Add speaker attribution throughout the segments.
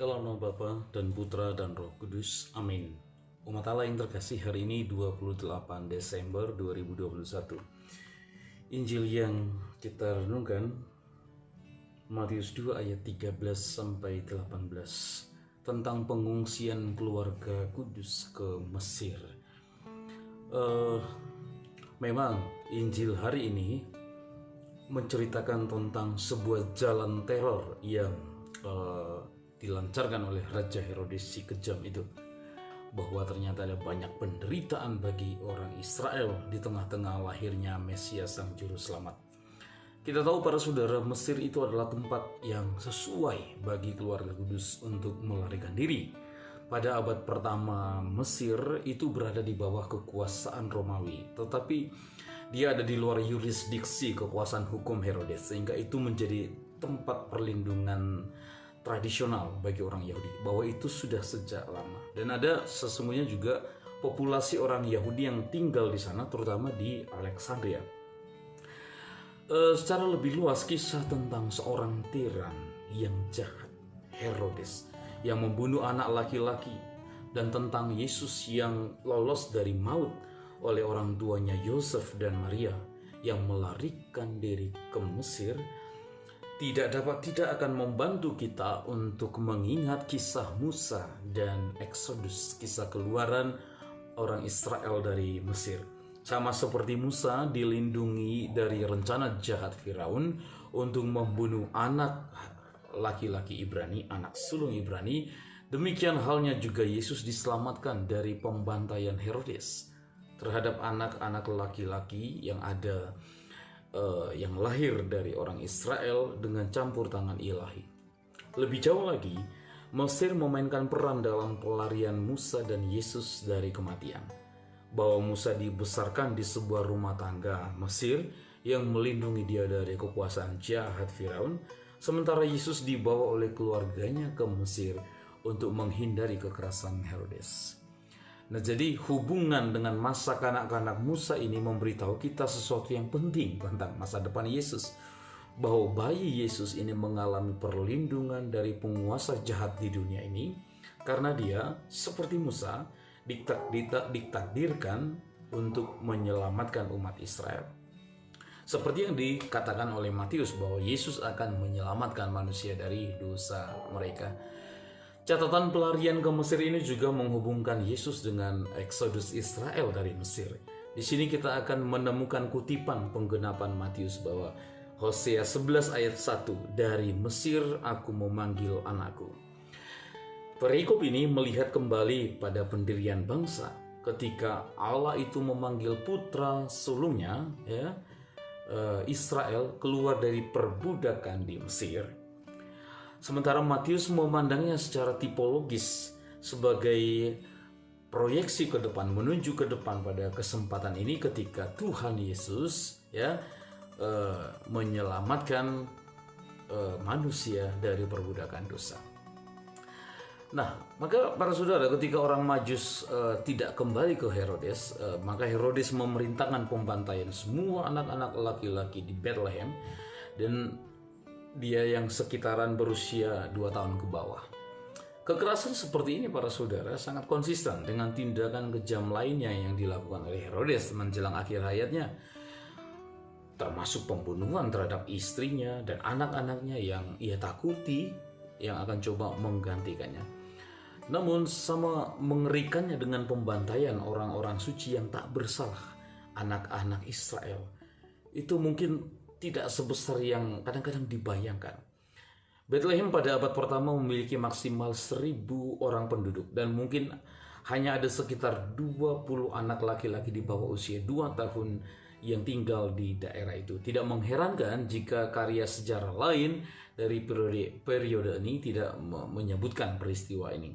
Speaker 1: Dalam nama Bapa dan Putra dan Roh Kudus. Amin. Umat Allah yang terkasih, hari ini 28 Desember 2021. Injil yang kita renungkan Matius 2 ayat 13 sampai 18 tentang pengungsian keluarga Kudus ke Mesir. Memang Injil hari ini menceritakan tentang sebuah jalan teror yang dilancarkan oleh Raja Herodes si kejam itu, bahwa ternyata ada banyak penderitaan bagi orang Israel di tengah-tengah lahirnya Mesias sang juru selamat. Kita tahu para saudara, Mesir itu adalah tempat yang sesuai bagi keluarga Kudus untuk melarikan diri. Pada abad pertama, Mesir itu berada di bawah kekuasaan Romawi, tetapi dia ada di luar yurisdiksi kekuasaan hukum Herodes, sehingga itu menjadi tempat perlindungan tradisional bagi orang Yahudi, bahwa itu sudah sejak lama. Dan ada sesungguhnya juga populasi orang Yahudi yang tinggal di sana, terutama di Alexandria. Secara lebih luas, kisah tentang seorang tiran yang jahat, Herodes, yang membunuh anak laki-laki, dan tentang Yesus yang lolos dari maut oleh orang tuanya Yosef dan Maria yang melarikan diri ke Mesir, tidak akan membantu kita untuk mengingat kisah Musa dan Exodus, kisah keluaran orang Israel dari Mesir. Sama seperti Musa dilindungi dari rencana jahat Firaun untuk membunuh anak laki-laki Ibrani, anak sulung Ibrani, demikian halnya juga Yesus diselamatkan dari pembantaian Herodes terhadap anak-anak laki-laki yang ada yang lahir dari orang Israel dengan campur tangan ilahi. Lebih jauh lagi, Mesir memainkan peran dalam pelarian Musa dan Yesus dari kematian. Bahwa Musa dibesarkan di sebuah rumah tangga Mesir yang melindungi dia dari kekuasaan jahat Firaun, sementara Yesus dibawa oleh keluarganya ke Mesir untuk menghindari kekerasan Herodes. Nah, jadi hubungan dengan masa kanak-kanak Musa ini memberitahu kita sesuatu yang penting tentang masa depan Yesus, bahwa bayi Yesus ini mengalami perlindungan dari penguasa jahat di dunia ini karena dia seperti Musa ditakdirkan untuk menyelamatkan umat Israel. Seperti yang dikatakan oleh Matius bahwa Yesus akan menyelamatkan manusia dari dosa mereka. Catatan pelarian ke Mesir ini juga menghubungkan Yesus dengan Exodus Israel dari Mesir. Di sini kita akan menemukan kutipan penggenapan Matius bahwa Hosea 11 ayat 1, dari Mesir aku memanggil anakku. Perikop ini melihat kembali pada pendirian bangsa ketika Allah itu memanggil putra sulungnya, Israel, keluar dari perbudakan di Mesir. Sementara Matius memandangnya secara tipologis sebagai proyeksi ke depan, menuju ke depan pada kesempatan ini ketika Tuhan Yesus menyelamatkan manusia dari perbudakan dosa. Nah, maka para saudara, ketika orang Majus tidak kembali ke Herodes, maka Herodes memerintahkan pembantaian semua anak-anak laki-laki di Bethlehem, dan dia yang sekitaran berusia 2 tahun ke bawah. Kekerasan seperti ini para saudara sangat konsisten dengan tindakan kejam lainnya yang dilakukan oleh Herodes menjelang akhir hayatnya, termasuk pembunuhan terhadap istrinya dan anak-anaknya yang ia takuti yang akan coba menggantikannya. Namun sama mengerikannya dengan pembantaian orang-orang suci yang tak bersalah, anak-anak Israel, itu mungkin tidak sebesar yang kadang-kadang dibayangkan. Bethlehem pada abad pertama memiliki maksimal 1.000 orang penduduk, dan mungkin hanya ada sekitar 20 anak laki-laki di bawah usia 2 tahun yang tinggal di daerah itu. Tidak mengherankan jika karya sejarah lain dari periode ini tidak menyebutkan peristiwa ini.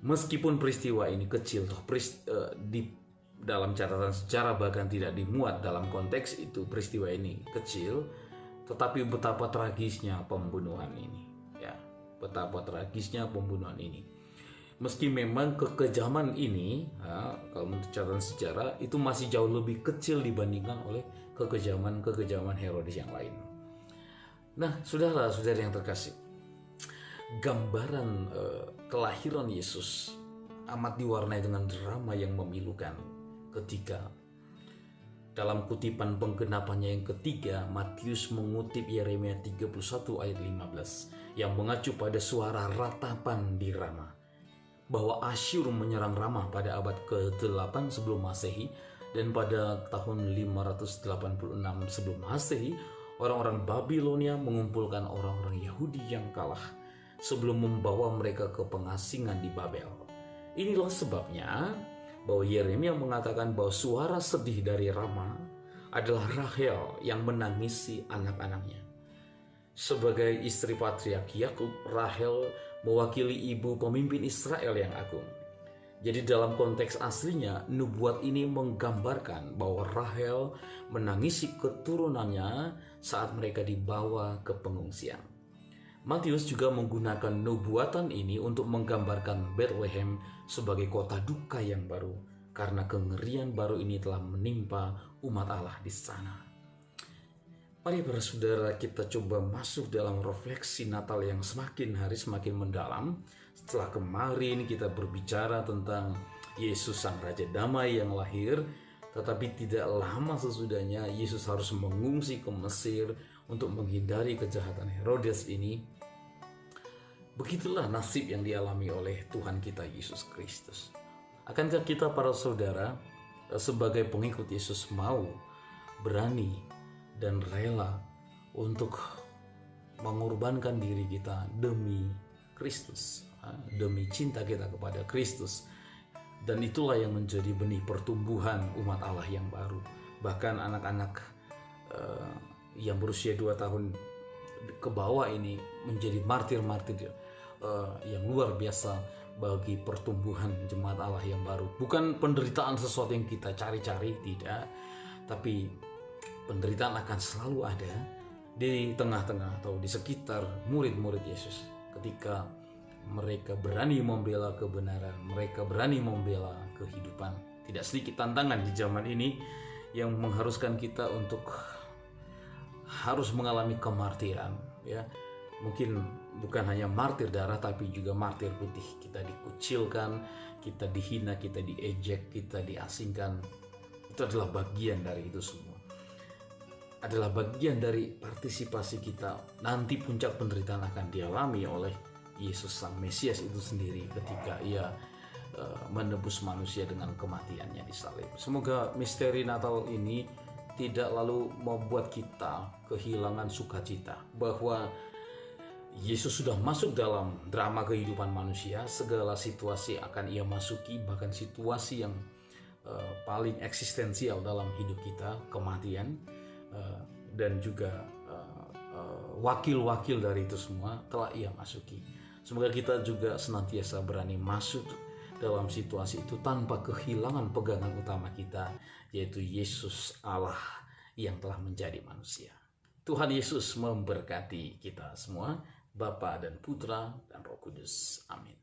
Speaker 1: Meskipun peristiwa ini kecil, dalam catatan sejarah bahkan tidak dimuat dalam konteks itu, peristiwa ini kecil, tetapi betapa tragisnya pembunuhan ini, betapa tragisnya pembunuhan ini. Meski memang kekejaman ini, kalau menurut catatan sejarah, itu masih jauh lebih kecil dibandingkan oleh kekejaman Herodes yang lain. Nah, saudara yang terkasih, gambaran kelahiran Yesus amat diwarnai dengan drama yang memilukan ketika dalam kutipan penggenapannya yang ketiga, Matius mengutip Yeremia 31 ayat 15 yang mengacu pada suara ratapan di Rama, bahwa Asyur menyerang Rama pada abad ke-8 sebelum Masehi, dan pada tahun 586 sebelum Masehi orang-orang Babilonia mengumpulkan orang-orang Yahudi yang kalah sebelum membawa mereka ke pengasingan di Babel. Inilah sebabnya bahwa Yeremia mengatakan bahwa suara sedih dari Rama adalah Rahel yang menangisi anak-anaknya. Sebagai istri patriark Yakub, Rahel mewakili ibu pemimpin Israel yang agung. Jadi dalam konteks aslinya, nubuat ini menggambarkan bahwa Rahel menangisi keturunannya saat mereka dibawa ke pengungsian. Matius juga menggunakan nubuatan ini untuk menggambarkan Bethlehem sebagai kota duka yang baru, karena kengerian baru ini telah menimpa umat Allah di sana. Mari para saudara, kita coba masuk dalam refleksi Natal yang semakin hari semakin mendalam. Setelah kemarin kita berbicara tentang Yesus Sang Raja Damai yang lahir, tetapi tidak lama sesudahnya Yesus harus mengungsi ke Mesir untuk menghindari kejahatan Herodes ini. Begitulah nasib yang dialami oleh Tuhan kita Yesus Kristus. Akankah kita para saudara sebagai pengikut Yesus mau, berani, dan rela untuk mengorbankan diri kita demi Kristus, demi cinta kita kepada Kristus? Dan itulah yang menjadi benih pertumbuhan umat Allah yang baru. Bahkan anak-anak yang berusia 2 tahun ke bawah ini menjadi martir-martir yang luar biasa bagi pertumbuhan jemaat Allah yang baru. Bukan penderitaan sesuatu yang kita cari-cari, tidak, tapi penderitaan akan selalu ada di tengah-tengah atau di sekitar murid-murid Yesus ketika mereka berani membela kebenaran, mereka berani membela kehidupan. Tidak sedikit tantangan di zaman ini yang mengharuskan kita untuk harus mengalami kemartiran, ya. Mungkin bukan hanya martir darah, tapi juga martir putih. Kita dikucilkan, kita dihina, kita diejek, kita diasingkan. Itu adalah bagian dari itu semua. Adalah bagian dari partisipasi kita. Nanti puncak penderitaan akan dialami oleh Yesus Sang Mesias itu sendiri ketika ia menebus manusia dengan kematiannya di salib. Semoga misteri Natal ini tidak lalu membuat kita kehilangan sukacita bahwa Yesus sudah masuk dalam drama kehidupan manusia. Segala situasi akan ia masuki, bahkan situasi yang paling eksistensial dalam hidup kita, kematian, dan juga wakil-wakil dari itu semua telah ia masuki. Semoga kita juga senantiasa berani masuk dalam situasi itu tanpa kehilangan pegangan utama kita, yaitu Yesus Allah yang telah menjadi manusia. Tuhan Yesus memberkati kita semua, Bapa dan Putra dan Roh Kudus. Amin.